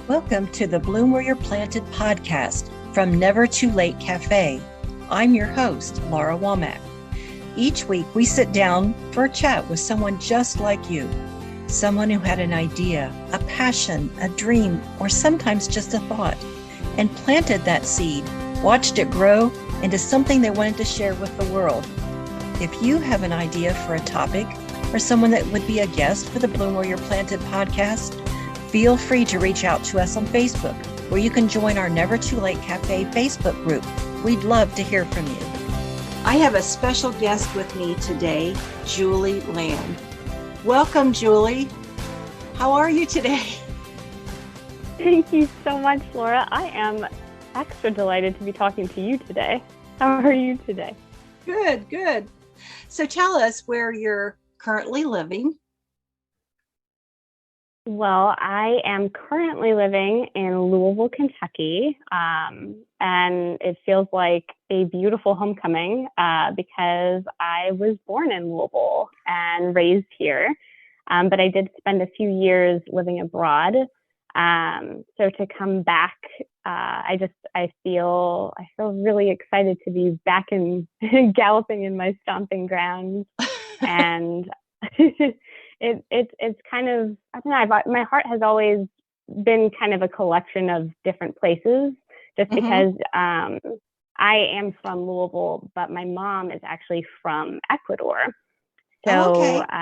Welcome to the Bloom Where You're Planted podcast from Never Too Late Cafe. I'm your host, Laura Womack. Each week, we sit down for a chat with someone just like you, someone who had an idea, a passion, a dream, or sometimes just a thought, and planted that seed, watched it grow into something they wanted to share with the world. If you have an idea for a topic or someone that would be a guest for the Bloom Where You're Planted podcast, feel free to reach out to us on Facebook, where you can join our Never Too Late Cafe Facebook group. We'd love to hear from you. I have a special guest with me today, Julie Land. Welcome, Julie. How are you today? Thank you so much, Laura. I am extra delighted to be talking to you today. How are you today? Good, good. So tell us where you're currently living. Well, I am currently living in Louisville, Kentucky, and it feels like a beautiful homecoming because I was born in Louisville and raised here, but I did spend a few years living abroad. So to come back, I feel really excited to be back in galloping in my stomping grounds, and it's kind of, I don't know, my heart has always been kind of a collection of different places, just because I am from Louisville, but my mom is actually from Ecuador. So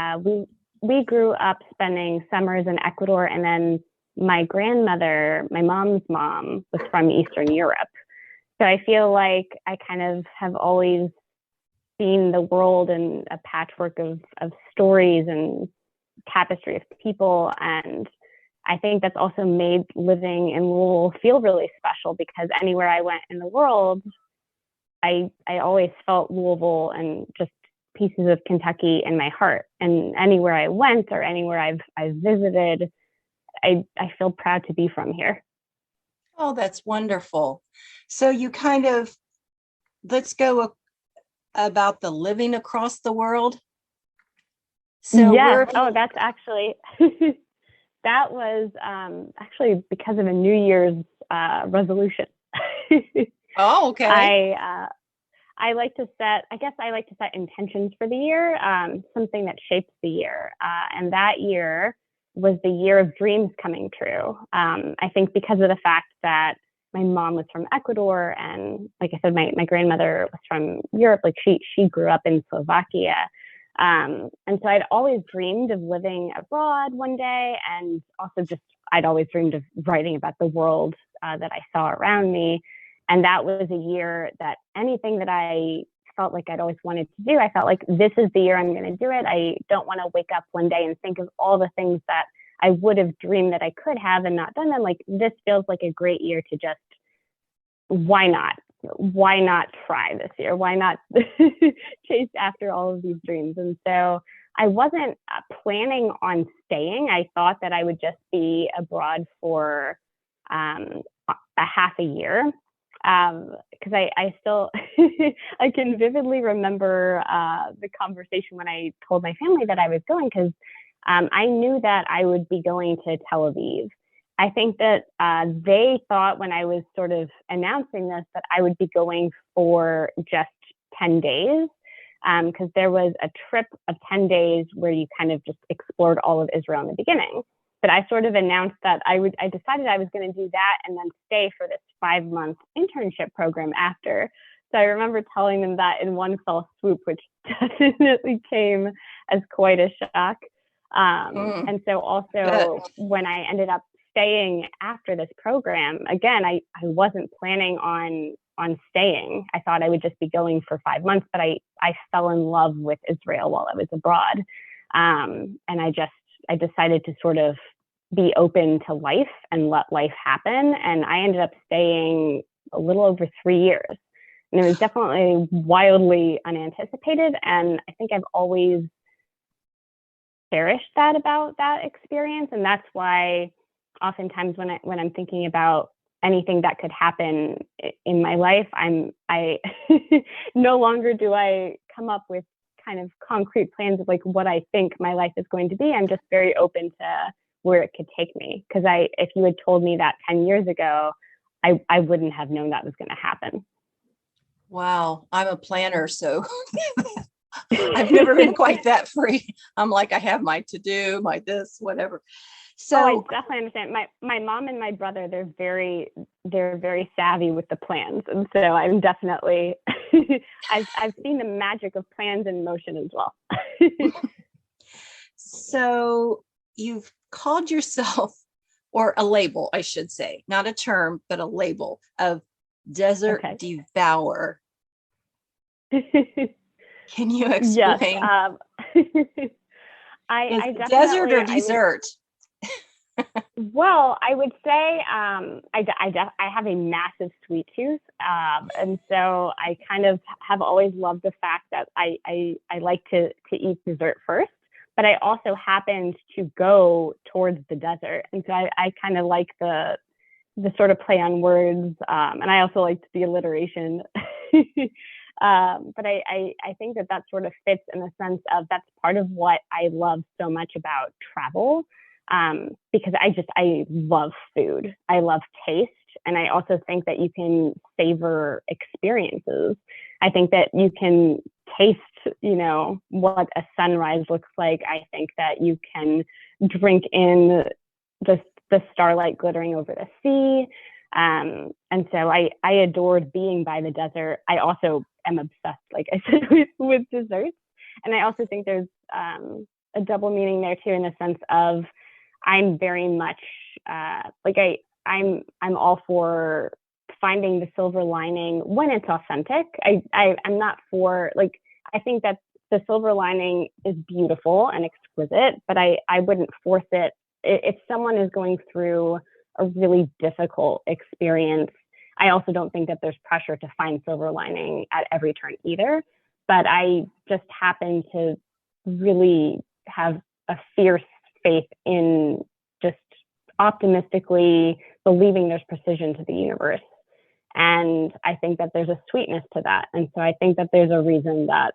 we grew up spending summers in Ecuador, and then my grandmother, my mom's mom, was from Eastern Europe. So I feel like I kind of have always seen the world in a patchwork of stories and tapestry of people. And I think that's also made living in Louisville feel really special, because anywhere I went in the world, I always felt Louisville and just pieces of Kentucky in my heart. And anywhere I went or anywhere I've visited, I feel proud to be from here. Oh, that's wonderful. So you kind of, let's go about the living across the world. So yes. That's actually, that was actually because of a New Year's resolution. Oh, okay. I like to set intentions for the year, something that shapes the year. And that year was the year of dreams coming true. I think because of the fact that my mom was from Ecuador, and like I said, my grandmother was from Europe. Like she grew up in Slovakia. And so I'd always dreamed of living abroad one day. And also I'd always dreamed of writing about the world that I saw around me. And that was a year that anything that I felt like I'd always wanted to do, I felt like this is the year I'm going to do it. I don't want to wake up one day and think of all the things that I would have dreamed that I could have and not done them. Like, this feels like a great year to just, why not? Why not try this year? Why not chase after all of these dreams? And so I wasn't planning on staying. I thought that I would just be abroad for a half a year. Because I still, I can vividly remember the conversation when I told my family that I was going, because I knew that I would be going to Tel Aviv. I think that they thought when I was sort of announcing this that I would be going for just 10 days, because there was a trip of 10 days where you kind of just explored all of Israel in the beginning. But I sort of announced that I decided I was going to do that and then stay for this 5-month internship program after. So I remember telling them that in one fell swoop, which definitely came as quite a shock. And so also when I ended up staying after this program, again, I wasn't planning on staying. I thought I would just be going for 5 months, but I fell in love with Israel while I was abroad. And I decided to sort of be open to life and let life happen. And I ended up staying a little over 3 years. And it was definitely wildly unanticipated. And I think I've always cherished that about that experience. And that's why oftentimes when I'm thinking about anything that could happen in my life, I no longer do I come up with kind of concrete plans of like what I think my life is going to be. I'm just very open to where it could take me. Because if you had told me that 10 years ago, I wouldn't have known that was going to happen. Wow, I'm a planner, so I've never been quite that free. I'm like, I have my to-do, my this, whatever. So I definitely understand. My mom and my brother, they're very savvy with the plans. And so I'm definitely, I've seen the magic of plans in motion as well. So you've called yourself, or a label, I should say, not a term, but a label of desert devourer. Can you explain? Yes. I desert or dessert? Well, I would say I have a massive sweet tooth, and so I kind of have always loved the fact that I like to eat dessert first, but I also happened to go towards the desert, and so I kind of like the sort of play on words, and I also liked the alliteration. But I think that sort of fits in the sense of that's part of what I love so much about travel. Because I love food. I love taste. And I also think that you can savor experiences. I think that you can taste, what a sunrise looks like. I think that you can drink in the starlight glittering over the sea. And so I adored being by the desert. I also am obsessed, like I said, with desserts. And I also think there's a double meaning there too, in the sense of I'm very much I'm all for finding the silver lining when it's authentic. I'm not for, like, I think that the silver lining is beautiful and exquisite, but I wouldn't force it. If someone is going through a really difficult experience, I also don't think that there's pressure to find silver lining at every turn either. But I just happen to really have a fierce faith in just optimistically believing there's precision to the universe. And I think that there's a sweetness to that. And so I think that there's a reason that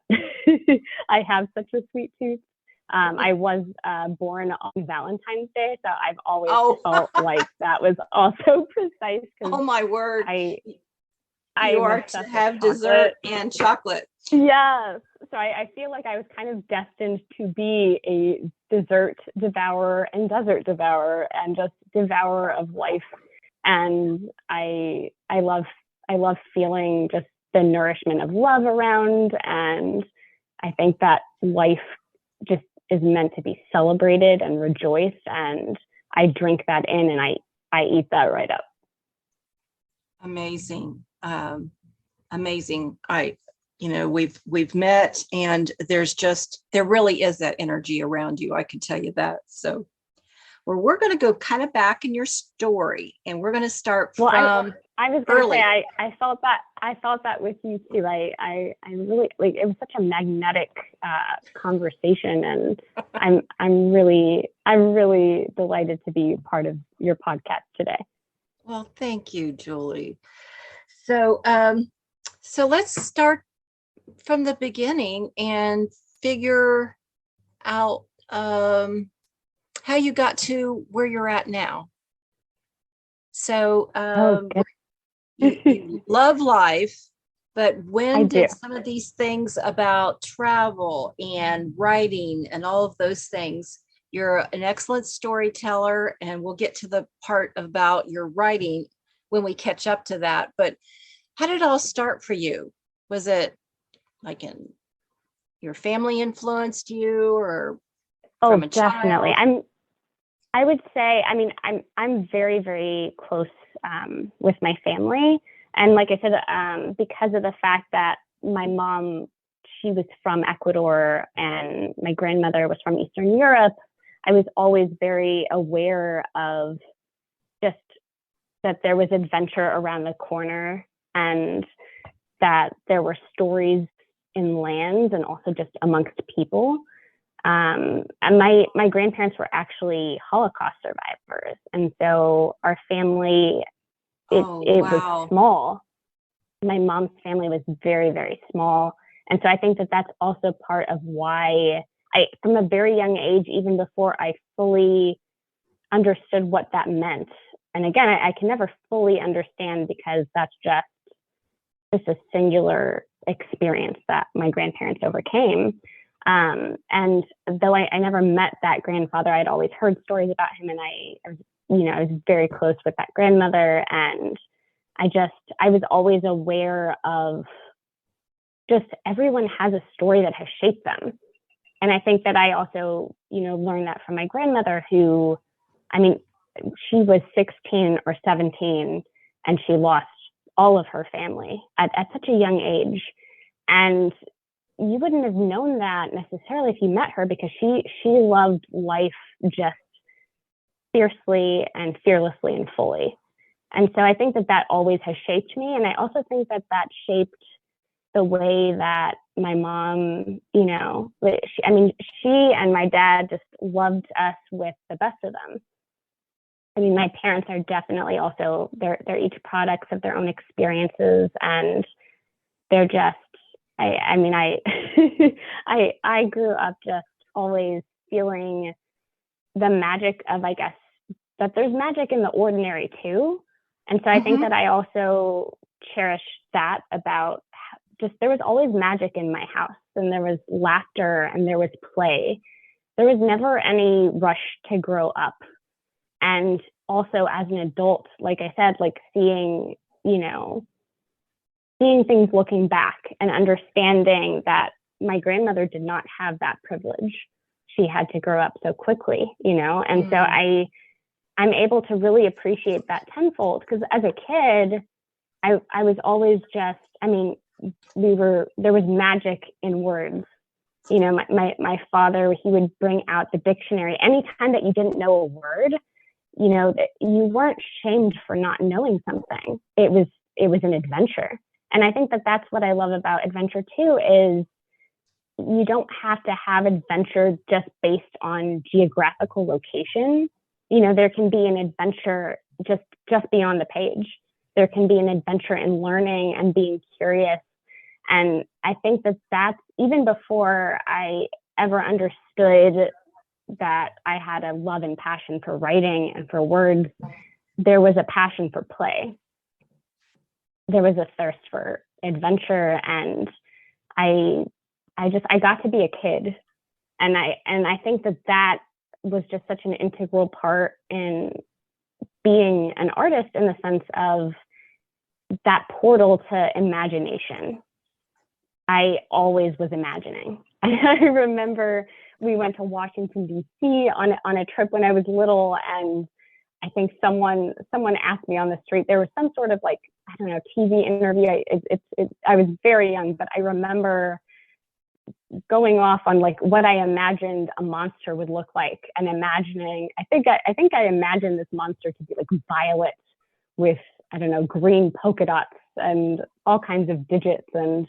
I have such a sweet tooth. I was born on Valentine's Day, so I've always felt like that was also precise. Oh my word. I you are to have dessert and chocolate. Yes. So I feel like I was kind of destined to be a dessert devourer and desert devourer and just devourer of life. And I love feeling just the nourishment of love around. And I think that life just is meant to be celebrated and rejoiced. And I drink that in and I eat that right up. Amazing. Amazing. We've met, and there really is that energy around you. I can tell you that. So we're going to go kind of back in your story, and we're going to start from I was going to say, I felt that with you too. I really, like, it was such a magnetic conversation, and I'm really delighted to be part of your podcast today. Well, thank you, Julie. So, so let's start from the beginning and figure out how you got to where you're at now. So, you love life, but when did some of these things about travel and writing and all of those things? You're an excellent storyteller, and we'll get to the part about your writing when we catch up to that. But how did it all start for you? Was it like your family influenced you, or from a definitely child? I would say, I'm very, very close with my family. And like I said, because of the fact that my mom, she was from Ecuador and my grandmother was from Eastern Europe, I was always very aware of just that there was adventure around the corner, and that there were stories in lands and also just amongst people. And my grandparents were actually Holocaust survivors. And so our family, it was small. My mom's family was very, very small. And so I think that that's also part of why from a very young age, even before I fully understood what that meant. And again, I can never fully understand because that's just a singular experience that my grandparents overcame. And though I never met that grandfather, I'd always heard stories about him, and I was very close with that grandmother. And I was always aware of just everyone has a story that has shaped them. And I think that I also, learned that from my grandmother, who, she was 16 or 17 and she lost all of her family at such a young age. And you wouldn't have known that necessarily if you met her, because she loved life just fiercely and fearlessly and fully. And so I think that always has shaped me. And I also think that shaped the way that my mom, she and my dad just loved us with the best of them. My parents are definitely also, they're each products of their own experiences, and they're just, I grew up just always feeling the magic of, I guess, that there's magic in the ordinary too. And so I think that I also cherish that about just, there was always magic in my house, and there was laughter and there was play. There was never any rush to grow up. And also as an adult, like I said, like seeing things looking back and understanding that my grandmother did not have that privilege. She had to grow up so quickly, and so I'm able to really appreciate that tenfold, because as a kid, I was always just, there was magic in words. My father, he would bring out the dictionary anytime that you didn't know a word. That you weren't shamed for not knowing something. It was an adventure. And I think that that's what I love about adventure too, is you don't have to have adventure just based on geographical location. There can be an adventure just beyond the page. There can be an adventure in learning and being curious. And I think that that's, even before I ever understood that I had a love and passion for writing and for words, there was a passion for play. There was a thirst for adventure, and I got to be a kid. And I think that was just such an integral part in being an artist, in the sense of that portal to imagination. I always was imagining. I remember we went to Washington, D.C. on a trip when I was little, and I think someone asked me on the street, there was some sort of TV interview. I was very young, but I remember going off on what I imagined a monster would look like, and imagining, I think I imagined this monster to be violet with, green polka dots and all kinds of digits. And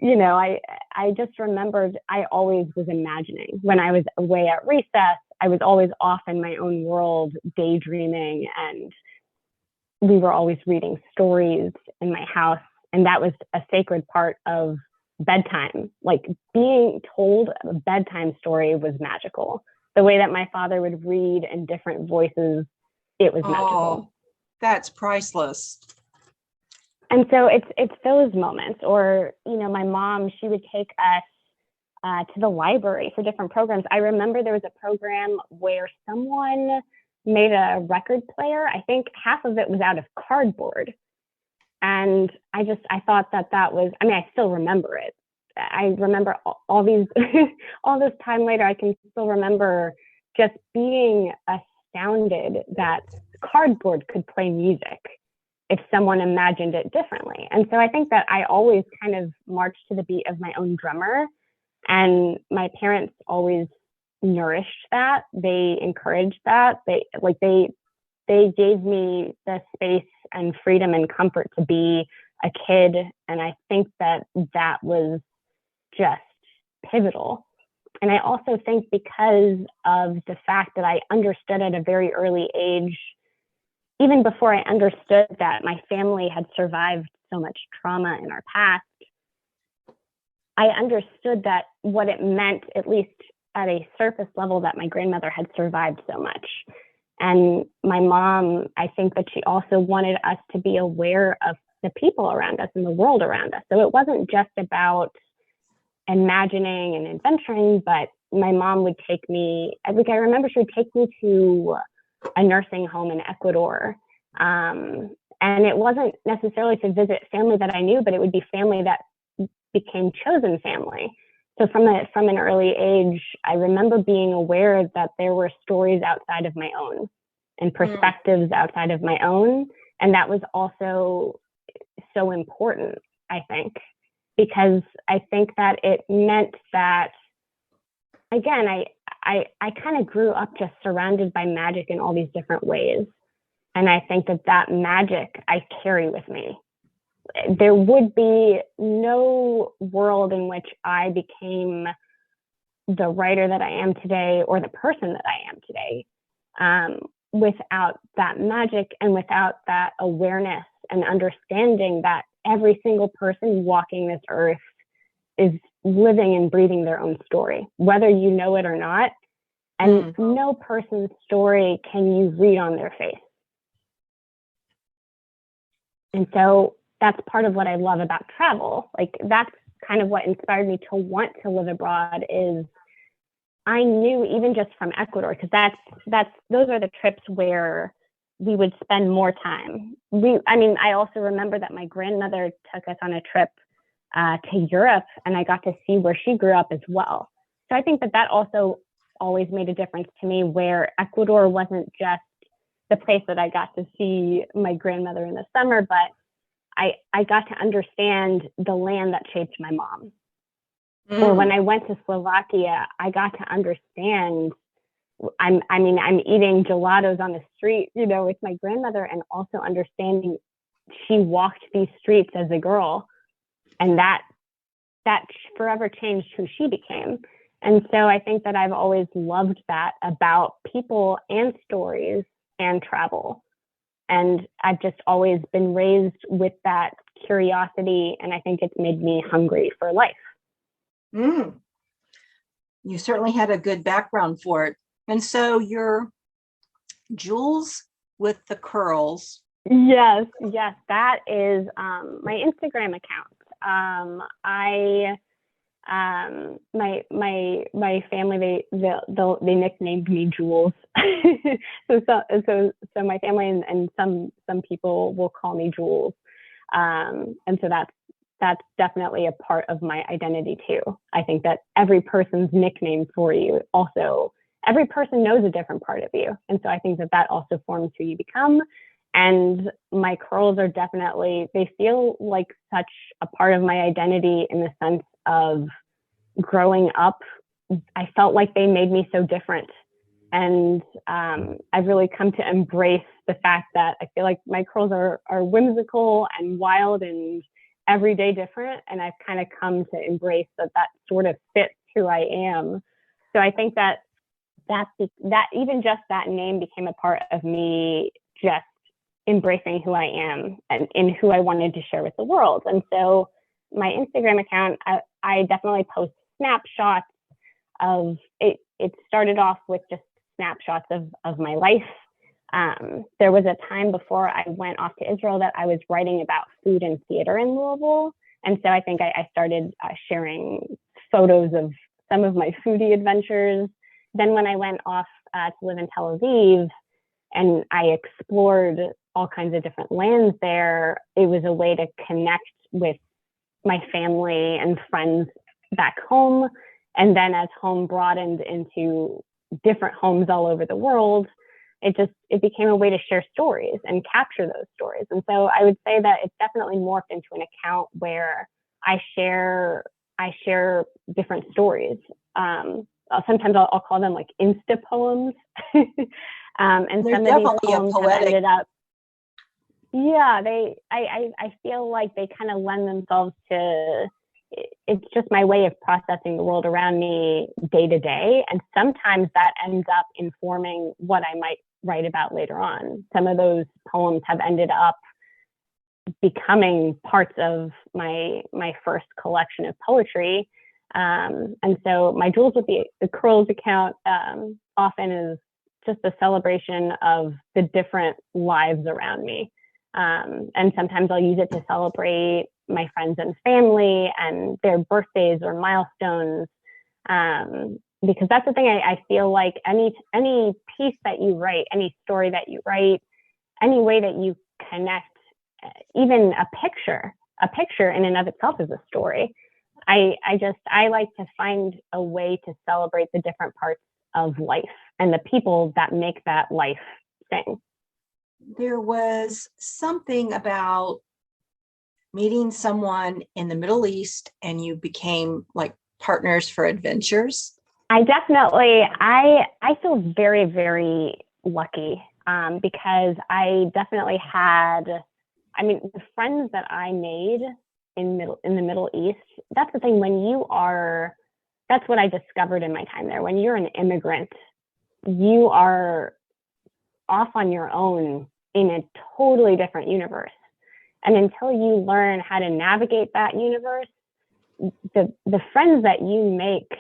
I just remembered I always was imagining. When I was away at recess, I was always off in my own world, daydreaming, and we were always reading stories in my house. And that was a sacred part of bedtime. Being told a bedtime story was magical. The way that my father would read in different voices, it was magical. That's priceless. And so it's those moments. Or, my mom, she would take us to the library for different programs. I remember there was a program where someone made a record player. I think half of it was out of cardboard. And I thought that was, I still remember it. I remember all these, all this time later, I can still remember just being astounded that cardboard could play music if someone imagined it differently. And so I think that I always kind of marched to the beat of my own drummer, and my parents always nourished that. They encouraged that. They gave me the space and freedom and comfort to be a kid. And I think that was just pivotal. And I also think because of the fact that I understood at a very early age, even before I understood that my family had survived so much trauma in our past, I understood that what it meant, at least at a surface level, that my grandmother had survived so much. And my mom, I think that she also wanted us to be aware of the people around us and the world around us. So it wasn't just about imagining and adventuring, but my mom would take me, I remember she would take me to a nursing home in Ecuador. And it wasn't necessarily to visit family that I knew, but it would be family that became chosen family. So from an early age, I remember being aware that there were stories outside of my own and perspectives outside of my own. And that was also so important, I think, because I think that it meant that, again, I kind of grew up just surrounded by magic in all these different ways. And I think that magic I carry with me. There would be no world in which I became the writer that I am today or the person that I am today without that magic and without that awareness and understanding that every single person walking this earth is living and breathing their own story, whether you know it or not. And no person's story can you read on their face. And so that's part of what I love about travel. Like, that's kind of what inspired me to want to live abroad. Is I knew, even just from Ecuador, because those are the trips where we would spend more time. I also remember that my grandmother took us on a trip to Europe, and I got to see where she grew up as well. So I think that also always made a difference to me, where Ecuador wasn't just the place that I got to see my grandmother in the summer, but I got to understand the land that shaped my mom. Or when I went to Slovakia, I got to understand, I'm eating gelatos on the street, with my grandmother, and also understanding she walked these streets as a girl, and that forever changed who she became. And so I think that I've always loved that about people and stories and travel. And I've just always been raised with that curiosity, and I think it's made me hungry for life. You certainly had a good background for it. And so your Jules with the curls. Yes, that is my Instagram account. My family, they nicknamed me Jules. so my family and some people will call me Jules. And so that's definitely a part of my identity too. I think that every person's nickname for you, also every person knows a different part of you. And so I think that also forms who you become. And my curls are definitely, they feel like such a part of my identity, in the sense of growing up, I felt like they made me so different. And I've really come to embrace the fact that I feel like my curls are whimsical and wild and everyday different. And I've kind of come to embrace that sort of fits who I am. So I think that even just that name became a part of me, just embracing who I am and in who I wanted to share with the world. And so my Instagram account, I definitely post snapshots of it. It started off with just snapshots of my life. There was a time before I went off to Israel that I was writing about food and theater in Louisville. And so I think I started sharing photos of some of my foodie adventures. Then when I went off to live in Tel Aviv and I explored all kinds of different lands there, it was a way to connect with my family and friends back home. And then as home broadened into different homes all over the world, it became a way to share stories and capture those stories. And so I would say that it's definitely morphed into an account where I share different stories. Sometimes I'll call them like Insta poems. And they're some of these poems have ended up, I feel like they kind of lend themselves to, it's just my way of processing the world around me day to day. And sometimes that ends up informing what I might write about later on. Some of those poems have ended up becoming parts of my first collection of poetry. And so my Jules with the Curls account often is just a celebration of the different lives around me. And sometimes I'll use it to celebrate my friends and family and their birthdays or milestones. Because that's the thing, I feel like any piece that you write, any story that you write, any way that you connect, even a picture in and of itself is a story. I like to find a way to celebrate the different parts of life and the people that make that life sing. There was something about meeting someone in the Middle East and you became like partners for adventures. I feel very, very lucky because I definitely had, the friends that I made in the Middle East, that's the thing, that's what I discovered in my time there. When you're an immigrant, you are off on your own in a totally different universe. And until you learn how to navigate that universe, the friends that you make,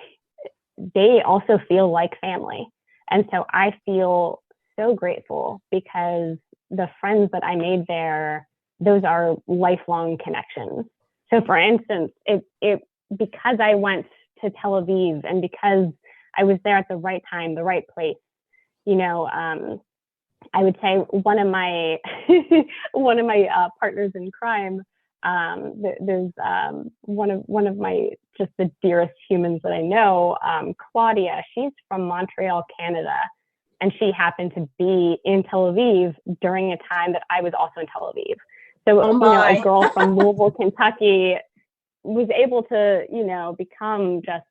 they also feel like family. And so I feel so grateful because the friends that I made there, those are lifelong connections. So for instance, because I went to Tel Aviv and because I was there at the right time, the right place, I would say one of my partners in crime, there's one of my just the dearest humans that I know, Claudia. She's from Montreal, Canada, and she happened to be in Tel Aviv during a time that I was also in Tel Aviv. So a girl from Louisville, Kentucky, was able to become just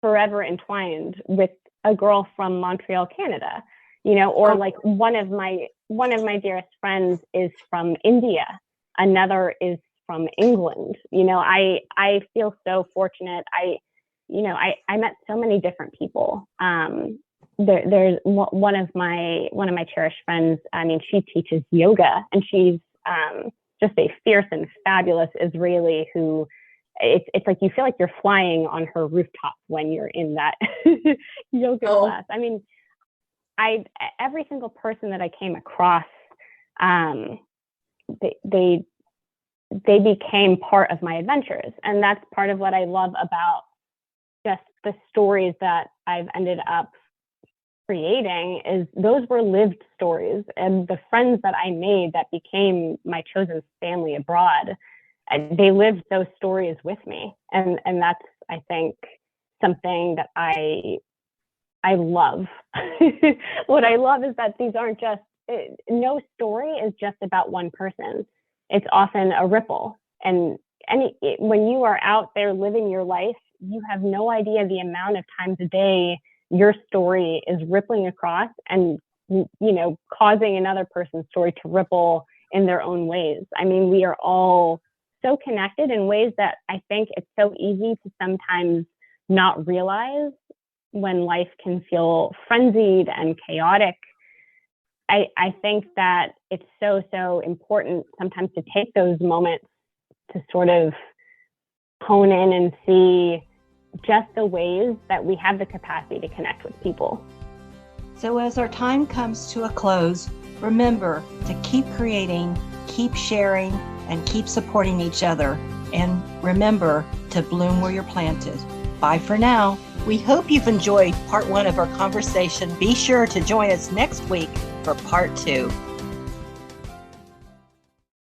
forever entwined with a girl from Montreal, Canada. Or like one of my dearest friends is from India. Another is from England. I feel so fortunate. I met so many different people. There's one of my cherished friends. She teaches yoga, and she's just a fierce and fabulous Israeli who. It's like you feel like you're flying on her rooftop when you're in that yoga class. Every single person that I came across, they became part of my adventures. And that's part of what I love about just the stories that I've ended up creating is those were lived stories. And the friends that I made that became my chosen family abroad, they lived those stories with me. And that's, I think, something that I love. What I love is that these aren't just, no story is just about one person. It's often a ripple. And when you are out there living your life, you have no idea the amount of times a day your story is rippling across and, causing another person's story to ripple in their own ways. We are all so connected in ways that I think it's so easy to sometimes not realize when life can feel frenzied and chaotic. I think that it's so important sometimes to take those moments to sort of hone in and see just the ways that we have the capacity to connect with people. So as our time comes to a close, remember to keep creating, keep sharing, and keep supporting each other. And remember to bloom where you're planted. Bye for now. We hope you've enjoyed part 1 of our conversation. Be sure to join us next week for part 2.